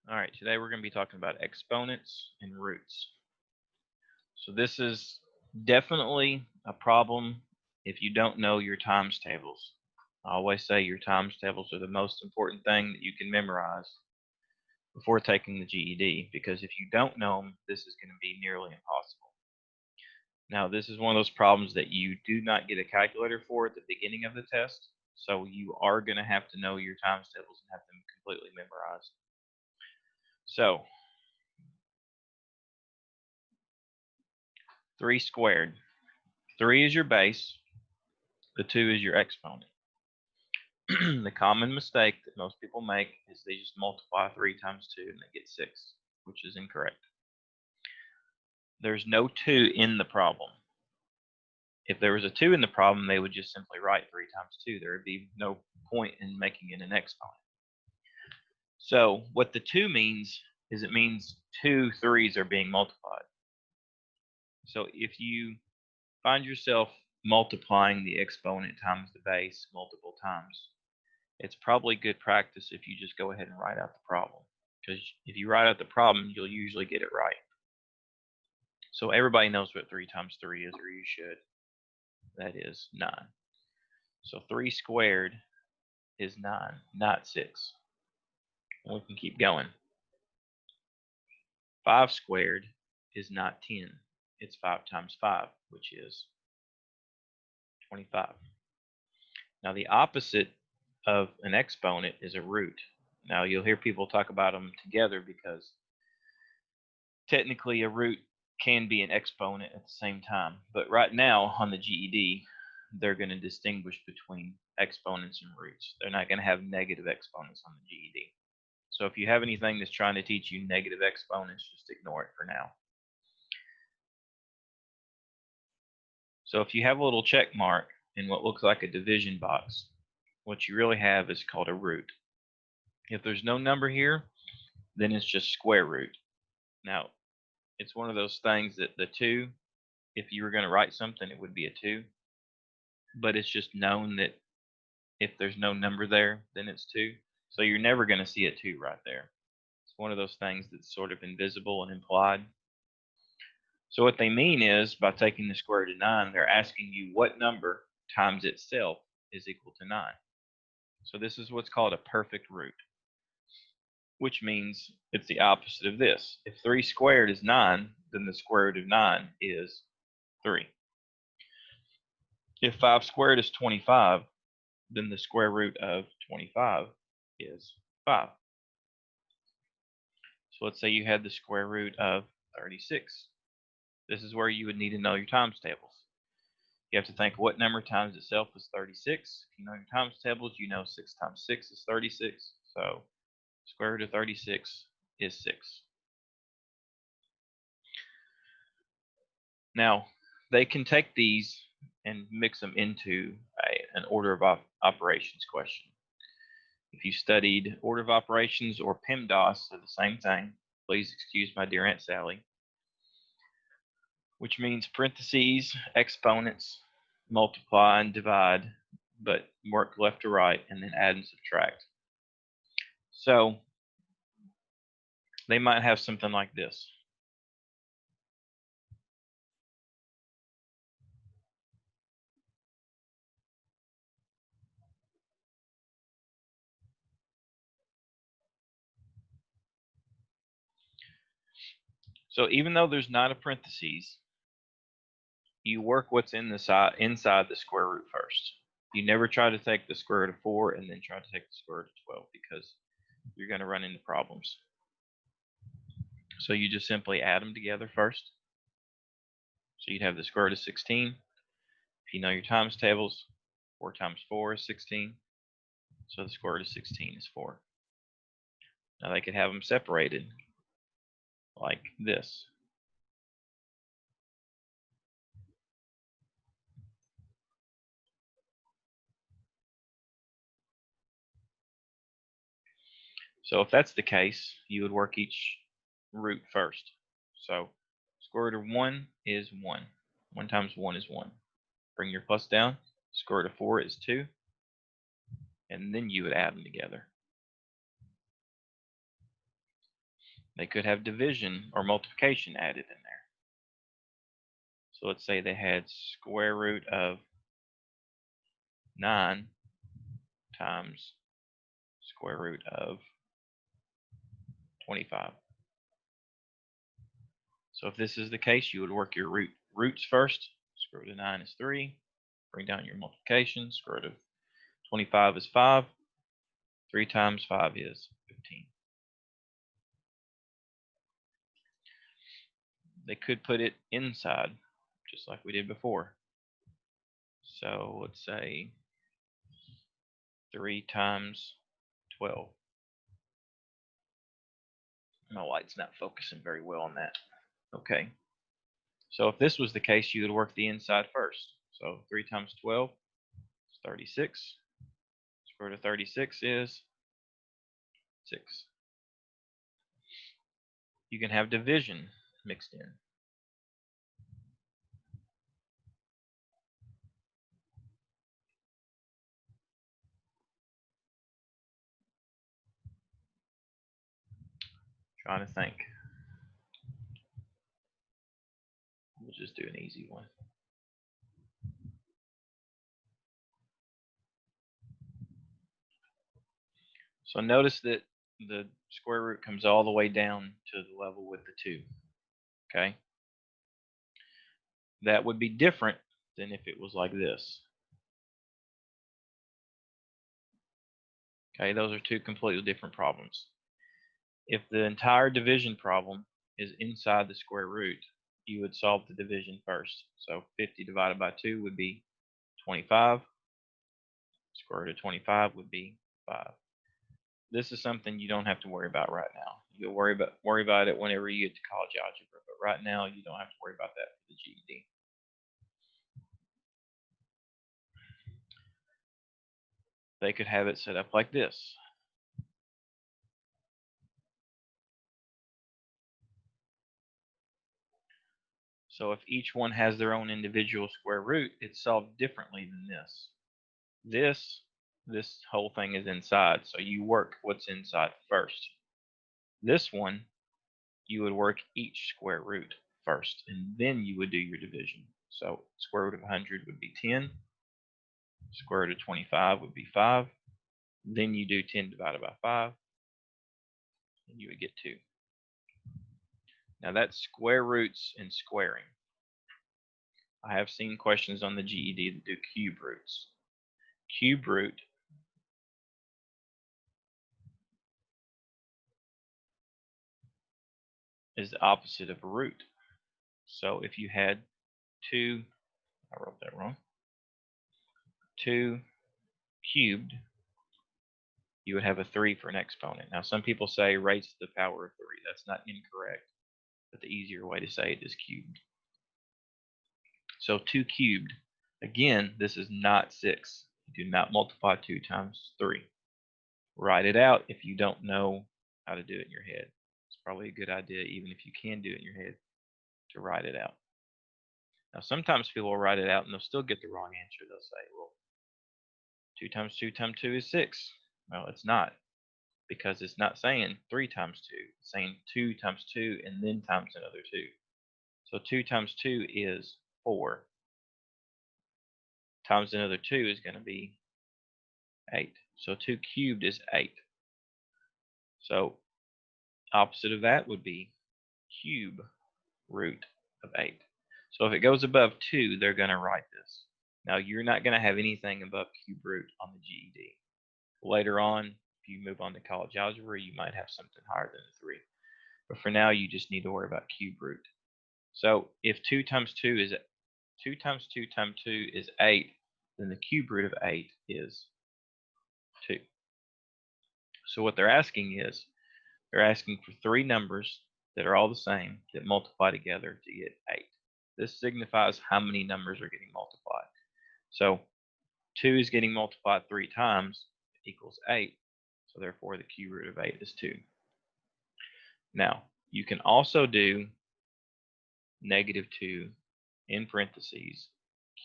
All right, today we're going to be talking about exponents and roots. So this is definitely a problem if you don't know your times tables. I always say your times tables are the most important thing that you can memorize before taking the GED, because if you don't know them, this is going to be nearly impossible. Now, this is one of those problems that you do not get a calculator for at the beginning of the test, so you are going to have to know your times tables and have them completely memorized. So 3 squared. 3 is your base, the 2 is your exponent. The common mistake that most people make is they just multiply 3 times 2 and they get 6, which is incorrect. There's no 2 in the problem. If there was a 2 in the problem, they would just simply write 3 times 2. There would be no point in making it an exponent. So what the 2 means is it means 2 3s are being multiplied. So if you find yourself multiplying the exponent times the base multiple times, it's probably good practice if you just go ahead and write out the problem, because if you write out the problem, you'll usually get it right. So everybody knows what 3 times 3 is, or you should. That is 9. So 3 squared is 9, not 6. And we can keep going. 5 squared is not 10. It's 5 times 5, which is 25. Now the opposite of an exponent is a root. Now you'll hear people talk about them together because technically a root can be an exponent at the same time. But right now on the GED, they're going to distinguish between exponents and roots. They're not going to have negative exponents on the GED. So if you have anything that's trying to teach you negative exponents, just ignore it for now. So if you have a little check mark in what looks like a division box, what you really have is called a root. If there's no number here, then it's just square root. Now, it's one of those things that the 2, if you were going to write something, it would be a 2. But it's just known that if there's no number there, then it's 2. So you're never going to see a 2 right there. It's one of those things that's sort of invisible and implied. So what they mean is, by taking the square root of 9, they're asking you what number times itself is equal to 9. So this is what's called a perfect root, which means it's the opposite of this. If 3 squared is 9, then the square root of 9 is 3. If 5 squared is 25, then the square root of 25 is 5. So let's say you had the square root of 36. This is where you would need to know your times tables. You have to think what number times itself is 36. If you know your times tables, you know 6 times 6 is 36. So square root of 36 is 6. Now, they can take these and mix them into an order of operations question. If you studied order of operations or PEMDAS, they're the same thing. Please excuse my dear Aunt Sally. Which means parentheses, exponents, multiply and divide, but work left to right, and then add and subtract. So they might have something like this. So even though there's not a parentheses, you work what's inside the square root first. You never try to take the square root of 4 and then try to take the square root of 12, because you're going to run into problems. So you just simply add them together first. So you'd have the square root of 16. If you know your times tables, 4 times 4 is 16. So the square root of 16 is 4. Now they could have them separated like this. So if that's the case, you would work each root first. So square root of 1 is 1. 1 times 1 is 1. Bring your plus down. Square root of 4 is 2. And then you would add them together. They could have division or multiplication added in there. So let's say they had square root of 9 times square root of 25. So if this is the case, you would work your roots first. Square root of 9 is 3. Bring down your multiplication. Square root of 25 is 5. 3 times 5 is 15. They could put it inside, just like we did before. So let's say 3 times 12. My light's not focusing very well on that. Okay. So if this was the case, you would work the inside first. So 3 times 12 is 36. Square root of 36 is 6. You can have division mixed in. Trying to think. We'll just do an easy one. So notice that the square root comes all the way down to the level with the 2. Okay? That would be different than if it was like this. Okay, those are two completely different problems. If the entire division problem is inside the square root, you would solve the division first. So 50 divided by 2 would be 25. Square root of 25 would be 5. This is something you don't have to worry about right now. You'll worry about it whenever you get to college algebra, but right now you don't have to worry about that for the GED. They could have it set up like this. So if each one has their own individual square root, it's solved differently than this. This whole thing is inside, so you work what's inside first. This one, you would work each square root first, and then you would do your division. So square root of 100 would be 10. Square root of 25 would be 5. Then you do 10 divided by 5, and you would get 2. Now that's square roots and squaring. I have seen questions on the GED that do cube roots. Cube root is the opposite of a root. So if you had 2, I wrote that wrong, 2 cubed, you would have a 3 for an exponent. Now some people say raised to the power of 3. That's not incorrect, but the easier way to say it is cubed. So 2 cubed, again, this is not 6. You do not multiply 2 times 3. Write it out if you don't know how to do it in your head. It's probably a good idea, even if you can do it in your head, to write it out. Now sometimes people will write it out and they'll still get the wrong answer. They'll say, well, 2 times 2 times 2 is 6. Well, it's not, because it's not saying 3 times 2. It's saying 2 times 2 and then times another 2. So 2 times 2 is 4. Times another 2 is going to be 8. So 2 cubed is 8. So opposite of that would be cube root of 8. So if it goes above 2, they're going to write this. Now you're not going to have anything above cube root on the GED. Later on, if you move on to college algebra, you might have something higher than a 3. But for now, you just need to worry about cube root. So if 2 times 2 is 2 times 2 times 2 is 8, then the cube root of 8 is 2. So what they're asking is, they're asking for 3 numbers that are all the same that multiply together to get 8. This signifies how many numbers are getting multiplied. So 2 is getting multiplied 3 times, equals 8. So therefore, the cube root of 8 is 2. Now, you can also do negative 2 in parentheses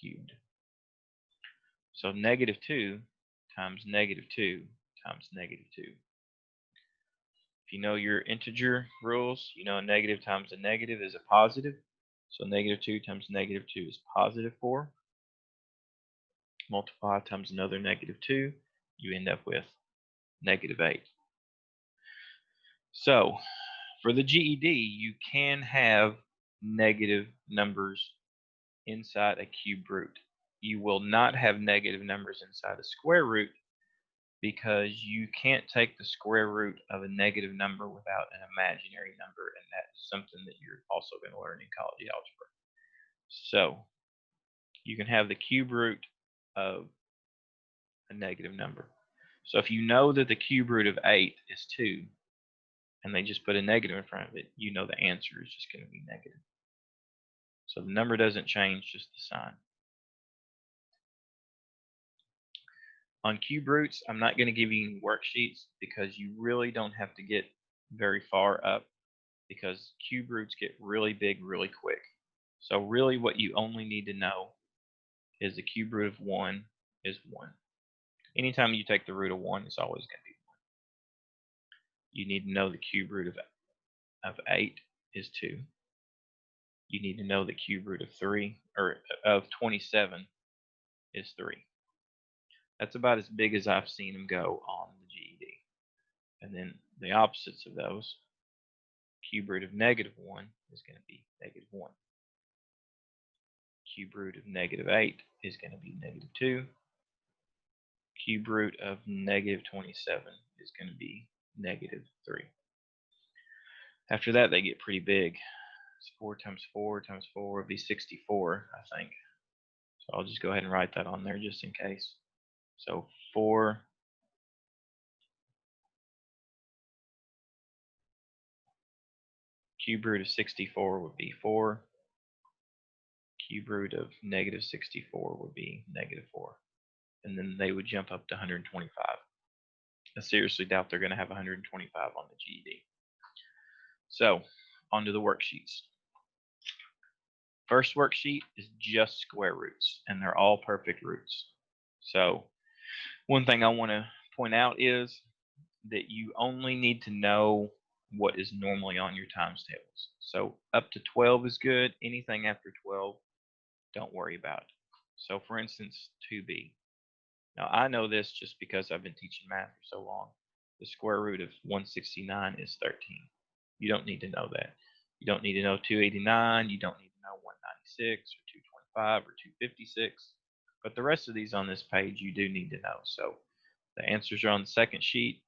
cubed. So negative 2 times negative 2 times negative 2. If you know your integer rules, you know a negative times a negative is a positive. So -2 times -2 is +4. Multiply times another -2, you end up with -8. So for the GED, you can have negative numbers inside a cube root. You will not have negative numbers inside a square root because you can't take the square root of a negative number without an imaginary number, and that's something that you're also going to learn in college algebra. So you can have the cube root of a negative number. So if you know that the cube root of 8 is 2, and they just put a negative in front of it, you know the answer is just going to be negative. So the number doesn't change, just the sign. On cube roots, I'm not going to give you any worksheets because you really don't have to get very far up, because cube roots get really big really quick. So really what you only need to know is the cube root of 1 is 1. Anytime you take the root of 1, it's always going to be 1. You need to know the cube root of 8 is 2. You need to know the cube root of 3, or of 27 is 3. That's about as big as I've seen them go on the GED. And then the opposites of those, cube root of -1 is going to be -1. Cube root of -8 is going to be -2. Cube root of -27 is going to be -3. After that, they get pretty big. It's 4 times 4 times 4 would be 64, I think. So I'll just go ahead and write that on there just in case. So 4 cube root of 64 would be 4. Cube root of -64 would be -4. And then they would jump up to 125. I seriously doubt they're going to have 125 on the GED. So, onto the worksheets. First worksheet is just square roots, and they're all perfect roots. So, one thing I want to point out is that you only need to know what is normally on your times tables. So, up to 12 is good. Anything after 12, don't worry about. So, for instance, 2b. Now, I know this just because I've been teaching math for so long. The square root of 169 is 13. You don't need to know that. You don't need to know 289. You don't need to know 196 or 225 or 256. But the rest of these on this page, you do need to know. So the answers are on the second sheet.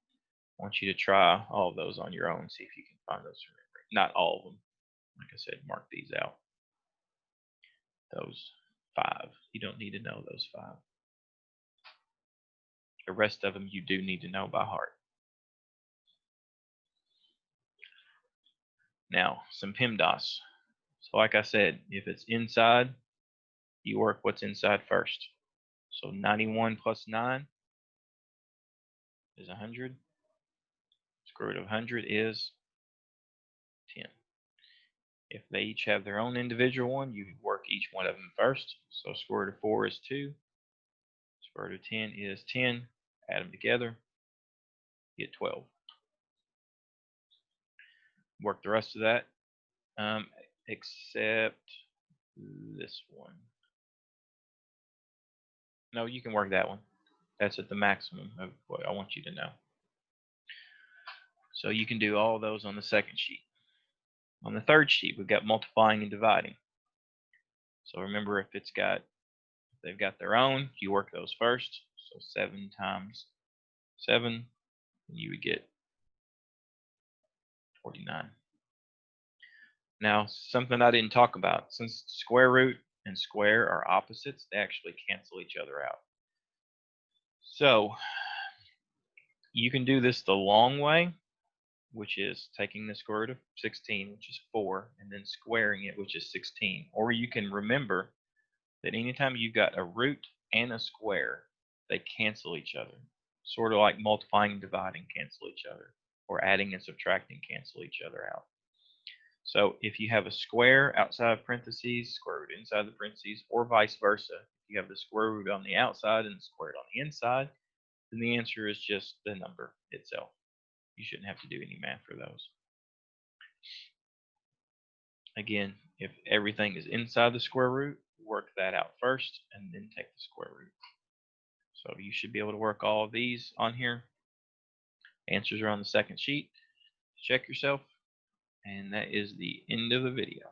I want you to try all of those on your own. See if you can find those from memory. Not all of them. Like I said, mark these out. Those 5. You don't need to know those 5. The rest of them you do need to know by heart. Now, some PEMDAS. So like I said, if it's inside, you work what's inside first. So 91 plus 9 is 100. Square root of 100 is 10. If they each have their own individual one, you work each one of them first. So square root of 4 is 2. Square root of 10 is 10. Add them together, get 12. Work the rest of that, except this one. No, you can work that one. That's at the maximum of what I want you to know. So you can do all those on the second sheet. On the third sheet, we've got multiplying and dividing. So remember, if they've got their own, you work those first. So 7 times 7, you would get 49. Now, something I didn't talk about, since square root and square are opposites, they actually cancel each other out. So you can do this the long way, which is taking the square root of 16, which is 4, and then squaring it, which is 16. Or you can remember that anytime you've got a root and a square, they cancel each other. Sort of like multiplying and dividing cancel each other, or adding and subtracting cancel each other out. So if you have a square outside of parentheses, square root inside the parentheses, or vice versa, if you have the square root on the outside and the square root on the inside, then the answer is just the number itself. You shouldn't have to do any math for those. Again, if everything is inside the square root, work that out first and then take the square root. So you should be able to work all of these on here. Answers are on the second sheet. Check yourself. And that is the end of the video.